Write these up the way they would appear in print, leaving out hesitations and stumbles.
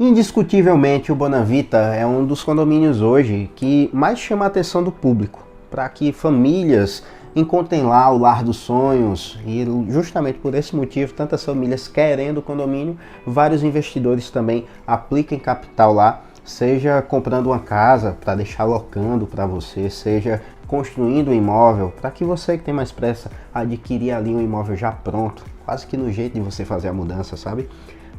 Indiscutivelmente, o Bonavita é um dos condomínios hoje que mais chama a atenção do público, para que famílias encontrem lá o lar dos sonhos e justamente por esse motivo, tantas famílias querendo o condomínio, vários investidores também aplicam capital lá, seja comprando uma casa para deixar locando para você, seja construindo um imóvel, para que você que tem mais pressa adquirir ali um imóvel já pronto, quase que no jeito de você fazer a mudança, sabe?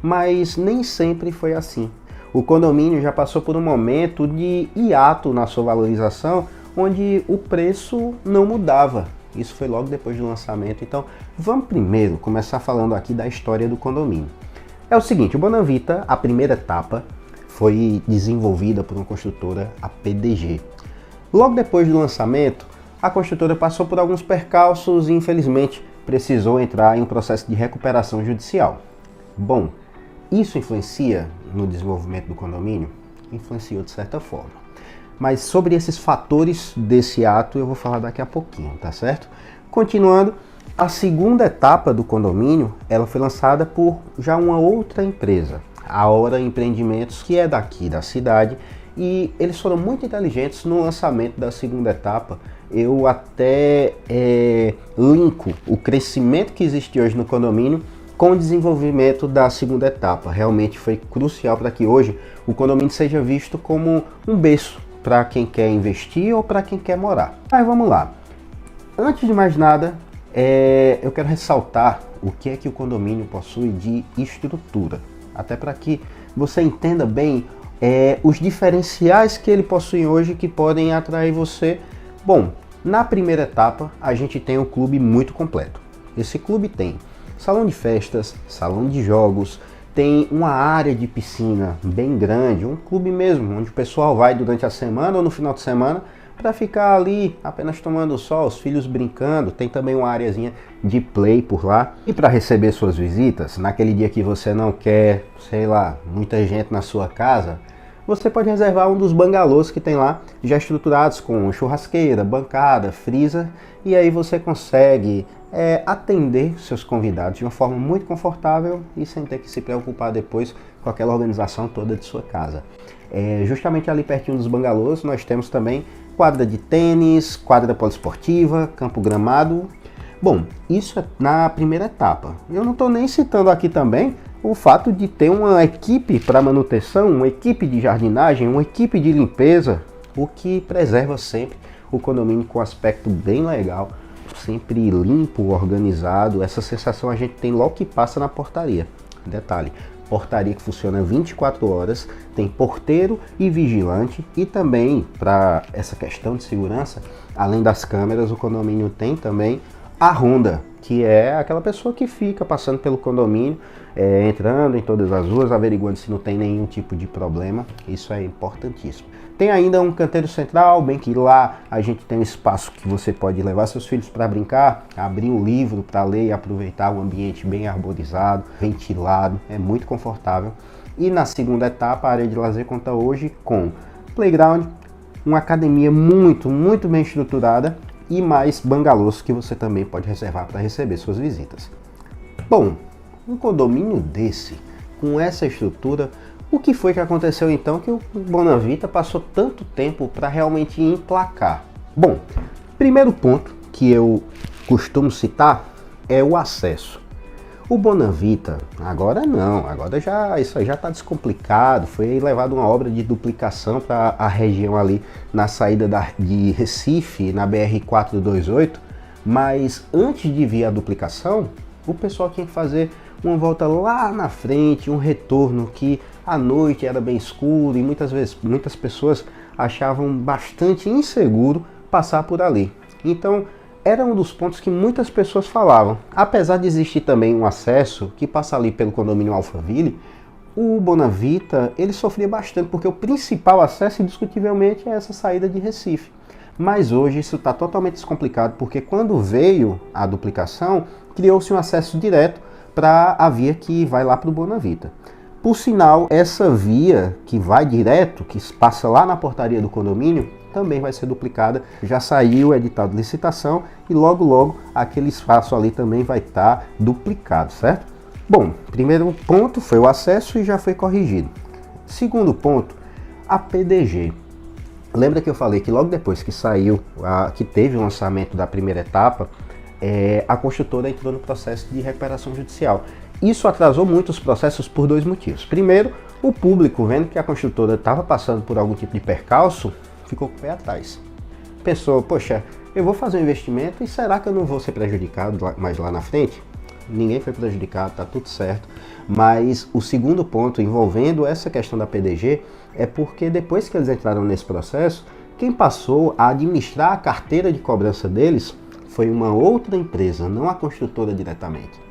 Mas nem sempre foi assim. O condomínio já passou por um momento de hiato na sua valorização, onde o preço não mudava. Isso foi logo depois do lançamento. Então, vamos primeiro começar falando aqui da história do condomínio. É o seguinte, o Bonavita, a primeira etapa, foi desenvolvida por uma construtora, a PDG. Logo depois do lançamento, a construtora passou por alguns percalços e, infelizmente, precisou entrar em um processo de recuperação judicial. Bom, isso influencia no desenvolvimento do condomínio? Influenciou de certa forma. Mas sobre esses fatores desse ato eu vou falar daqui a pouquinho, tá certo? Continuando, a segunda etapa do condomínio, ela foi lançada por já uma outra empresa, a Hora Empreendimentos, que é daqui da cidade, e eles foram muito inteligentes no lançamento da segunda etapa. Eu até linko o crescimento que existe hoje no condomínio com o desenvolvimento da segunda etapa. Realmente foi crucial para que hoje o condomínio seja visto como um berço para quem quer investir ou para quem quer morar. Mas vamos lá. Antes de mais nada, eu quero ressaltar o que é que o condomínio possui de estrutura. Até para que você entenda bem os diferenciais que ele possui hoje que podem atrair você. Bom, na primeira etapa a gente tem um clube muito completo. Esse clube tem salão de festas, salão de jogos, tem uma área de piscina bem grande, um clube mesmo, onde o pessoal vai durante a semana ou no final de semana para ficar ali apenas tomando sol, os filhos brincando. Tem também uma areazinha de play por lá. E para receber suas visitas, naquele dia que você não quer, sei lá, muita gente na sua casa, você pode reservar um dos bangalôs que tem lá, já estruturados com churrasqueira, bancada, freezer, e aí você consegue atender seus convidados de uma forma muito confortável e sem ter que se preocupar depois com aquela organização toda de sua casa. Justamente ali pertinho dos bangalôs nós temos também quadra de tênis, quadra poliesportiva, campo gramado. Bom, isso é na primeira etapa. Eu não estou nem citando aqui também o fato de ter uma equipe para manutenção, uma equipe de jardinagem, uma equipe de limpeza, o que preserva sempre o condomínio com um aspecto bem legal, sempre limpo, organizado. Essa sensação a gente tem logo que passa na portaria. Detalhe, portaria que funciona 24 horas, tem porteiro e vigilante, e também para essa questão de segurança, além das câmeras, o condomínio tem também a ronda, que é aquela pessoa que fica passando pelo condomínio, entrando em todas as ruas, averiguando se não tem nenhum tipo de problema. Isso é importantíssimo. Tem ainda um canteiro central, bem que lá a gente tem um espaço que você pode levar seus filhos para brincar, abrir um livro para ler e aproveitar um ambiente bem arborizado, ventilado, é muito confortável. E na segunda etapa, a área de lazer conta hoje com playground, uma academia muito bem estruturada e mais bangalôs que você também pode reservar para receber suas visitas. Bom, um condomínio desse, com essa estrutura, o que foi que aconteceu então que o Bonavita passou tanto tempo para realmente emplacar? Bom, primeiro ponto que eu costumo citar é o acesso. O Bonavita, agora não, agora isso aí já está descomplicado, foi levado uma obra de duplicação para a região ali na saída de Recife, na BR-428, mas antes de vir a duplicação, o pessoal tinha que fazer uma volta lá na frente, um retorno que à noite era bem escuro e muitas pessoas achavam bastante inseguro passar por ali. Então, era um dos pontos que muitas pessoas falavam. Apesar de existir também um acesso que passa ali pelo condomínio Alphaville, o Bonavita ele sofria bastante, porque o principal acesso, indiscutivelmente, é essa saída de Recife. Mas hoje isso está totalmente descomplicado, porque quando veio a duplicação, criou-se um acesso direto para a via que vai lá para o Bonavita. Por sinal, essa via que vai direto, que passa lá na portaria do condomínio, também vai ser duplicada. Já saiu o edital de licitação e logo aquele espaço ali também vai estar duplicado, certo? Bom, primeiro ponto foi o acesso e já foi corrigido. Segundo ponto, a PDG. Lembra que eu falei que logo depois que saiu, que teve o lançamento da primeira etapa, a construtora entrou no processo de recuperação judicial. Isso atrasou muito os processos por dois motivos. Primeiro, o público, vendo que a construtora estava passando por algum tipo de percalço, ficou com o pé atrás. Pensou, poxa, eu vou fazer um investimento e será que eu não vou ser prejudicado mais lá na frente? Ninguém foi prejudicado, está tudo certo. Mas o segundo ponto envolvendo essa questão da PDG é porque depois que eles entraram nesse processo, quem passou a administrar a carteira de cobrança deles foi uma outra empresa, não a construtora diretamente.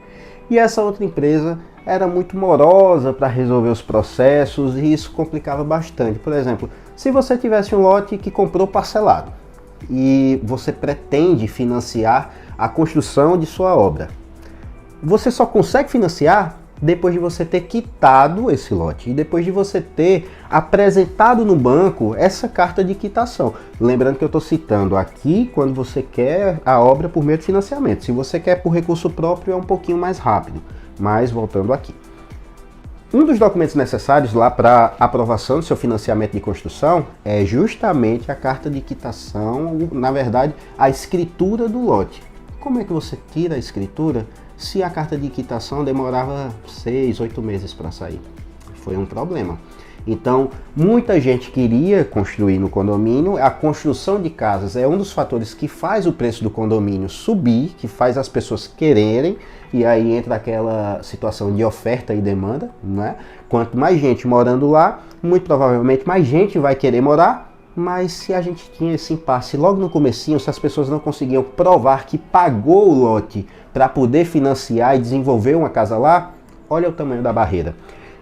E essa outra empresa era muito morosa para resolver os processos e isso complicava bastante. Por exemplo, se você tivesse um lote que comprou parcelado e você pretende financiar a construção de sua obra, você só consegue financiar depois de você ter quitado esse lote e depois de você ter apresentado no banco essa carta de quitação. Lembrando que eu estou citando aqui quando você quer a obra por meio de financiamento. Se você quer por recurso próprio é um pouquinho mais rápido, mas voltando aqui. Um dos documentos necessários lá para aprovação do seu financiamento de construção é justamente a carta de quitação, na verdade, a escritura do lote. Como é que você tira a escritura se a carta de quitação demorava 6, 8 meses para sair? Foi um problema. Então, muita gente queria construir no condomínio. A construção de casas é um dos fatores que faz o preço do condomínio subir, que faz as pessoas quererem, e aí entra aquela situação de oferta e demanda, né? Quanto mais gente morando lá, muito provavelmente mais gente vai querer morar. Mas se a gente tinha esse impasse logo no comecinho, se as pessoas não conseguiam provar que pagou o lote para poder financiar e desenvolver uma casa lá, olha o tamanho da barreira.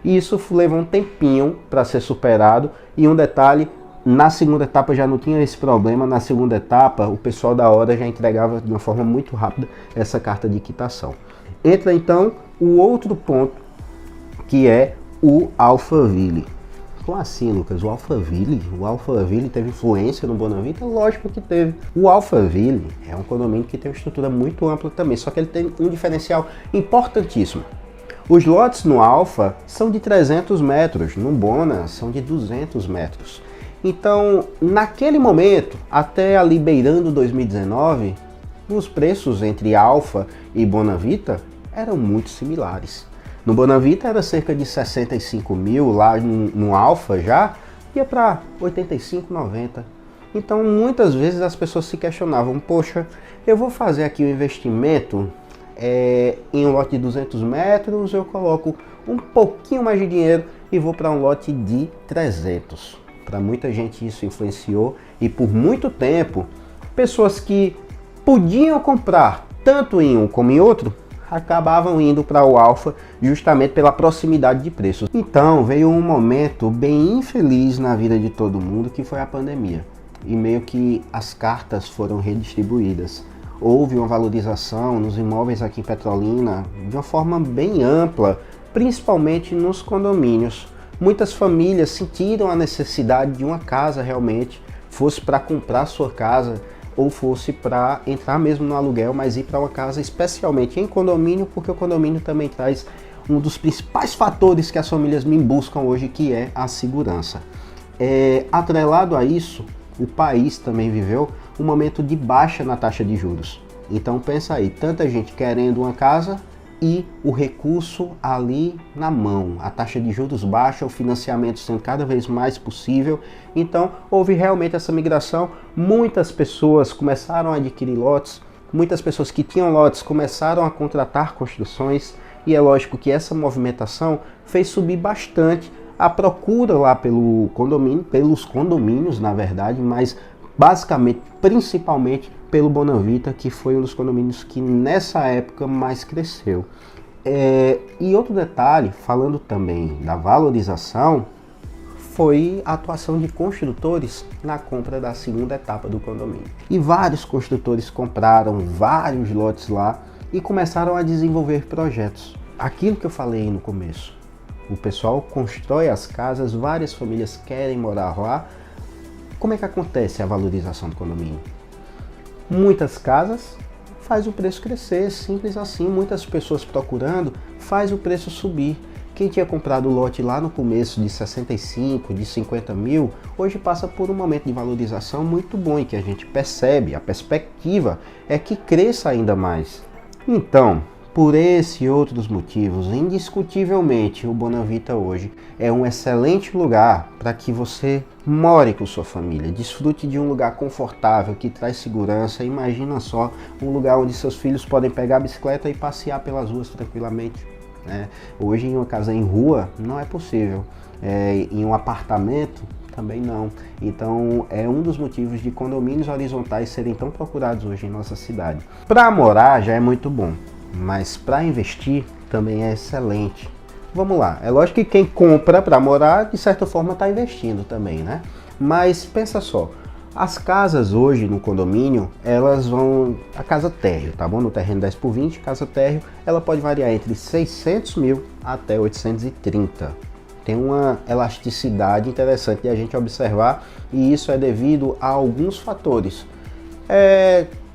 E isso levou um tempinho para ser superado. E um detalhe, na segunda etapa já não tinha esse problema. Na segunda etapa, o pessoal da hora já entregava de uma forma muito rápida essa carta de quitação. Entra então o outro ponto, que é o Alphaville. Como assim, Lucas? O Alphaville teve influência no Bonavita? Lógico que teve. O Alphaville é um condomínio que tem uma estrutura muito ampla também, só que ele tem um diferencial importantíssimo. Os lotes no Alfa são de 300 metros, no Bona são de 200 metros. Então, naquele momento, até ali beirando 2019, os preços entre Alfa e Bonavita eram muito similares. No Bonavita era cerca de 65 mil, lá no Alfa já ia para 85, 90. Então muitas vezes as pessoas se questionavam, poxa, eu vou fazer aqui um investimento em um lote de 200 metros, eu coloco um pouquinho mais de dinheiro e vou para um lote de 300. Para muita gente isso influenciou e por muito tempo, pessoas que podiam comprar tanto em um como em outro, acabavam indo para o Alfa justamente pela proximidade de preços. Então veio um momento bem infeliz na vida de todo mundo, que foi a pandemia. E meio que as cartas foram redistribuídas. Houve uma valorização nos imóveis aqui em Petrolina de uma forma bem ampla, principalmente nos condomínios. Muitas famílias sentiram a necessidade de uma casa realmente, fosse para comprar sua casa, ou fosse para entrar mesmo no aluguel, mas ir para uma casa especialmente em condomínio, porque o condomínio também traz um dos principais fatores que as famílias me buscam hoje, que é a segurança. Atrelado a isso, o país também viveu um momento de baixa na taxa de juros. Então pensa aí, tanta gente querendo uma casa e o recurso ali na mão, a taxa de juros baixa, o financiamento sendo cada vez mais possível. Então houve realmente essa migração, muitas pessoas começaram a adquirir lotes, muitas pessoas que tinham lotes começaram a contratar construções e é lógico que essa movimentação fez subir bastante a procura lá pelo condomínio, pelos condomínios na verdade, mas basicamente, principalmente pelo Bonavita, que foi um dos condomínios que nessa época mais cresceu. E outro detalhe, falando também da valorização, foi a atuação de construtores na compra da segunda etapa do condomínio. E vários construtores compraram vários lotes lá e começaram a desenvolver projetos. Aquilo que eu falei no começo, o pessoal constrói as casas, várias famílias querem morar lá. Como é que acontece a valorização do condomínio? Muitas casas faz o preço crescer, simples assim, muitas pessoas procurando, faz o preço subir. Quem tinha comprado o lote lá no começo de 65, de 50 mil, hoje passa por um momento de valorização muito bom e que a gente percebe, a perspectiva é que cresça ainda mais. Então, por esse e outros motivos, indiscutivelmente o Bonavita hoje é um excelente lugar para que você more com sua família, desfrute de um lugar confortável que traz segurança. Imagina só, um lugar onde seus filhos podem pegar a bicicleta e passear pelas ruas tranquilamente. Hoje em uma casa em rua não é possível, em um apartamento também não. Então é um dos motivos de condomínios horizontais serem tão procurados hoje em nossa cidade. Para morar já é muito bom, mas para investir também é excelente. Vamos lá, é lógico que quem compra para morar de certa forma está investindo também, né? Mas pensa só, as casas hoje no condomínio, elas vão, a casa térreo, tá bom? No terreno 10x20, casa térreo, ela pode variar entre 600 mil até 830. Tem uma elasticidade interessante de a gente observar e isso é devido a alguns fatores.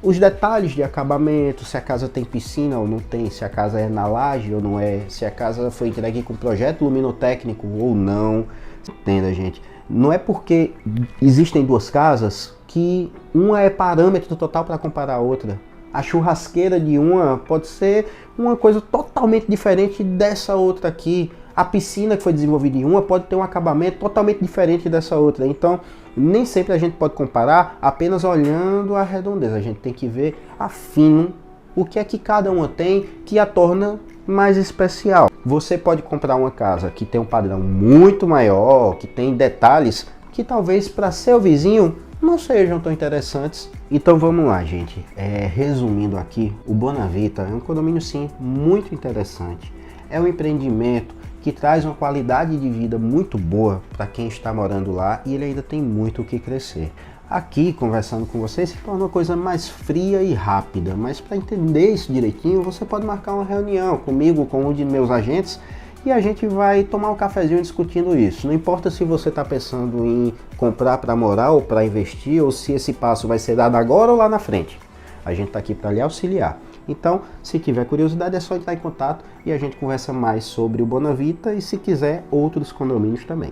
Os detalhes de acabamento, se a casa tem piscina ou não tem, se a casa é na laje ou não é, se a casa foi entregue com projeto luminotécnico ou não. Entenda, gente, não é porque existem duas casas que uma é parâmetro total para comparar a outra. A churrasqueira de uma pode ser uma coisa totalmente diferente dessa outra aqui. A piscina que foi desenvolvida em uma pode ter um acabamento totalmente diferente dessa outra. Então, nem sempre a gente pode comparar apenas olhando a redondeza. A gente tem que ver a fino o que é que cada uma tem que a torna mais especial. Você pode comprar uma casa que tem um padrão muito maior, que tem detalhes que talvez para seu vizinho não sejam tão interessantes. Então vamos lá, gente. Resumindo aqui, o Bonavita é um condomínio sim muito interessante. É um empreendimento que traz uma qualidade de vida muito boa para quem está morando lá e ele ainda tem muito o que crescer. Aqui, conversando com vocês, se torna uma coisa mais fria e rápida, mas para entender isso direitinho, você pode marcar uma reunião comigo, com um de meus agentes, e a gente vai tomar um cafezinho discutindo isso. Não importa se você está pensando em comprar para morar ou para investir, ou se esse passo vai ser dado agora ou lá na frente. A gente está aqui para lhe auxiliar. Então, se tiver curiosidade, é só entrar em contato e a gente conversa mais sobre o Bonavita e, se quiser, outros condomínios também.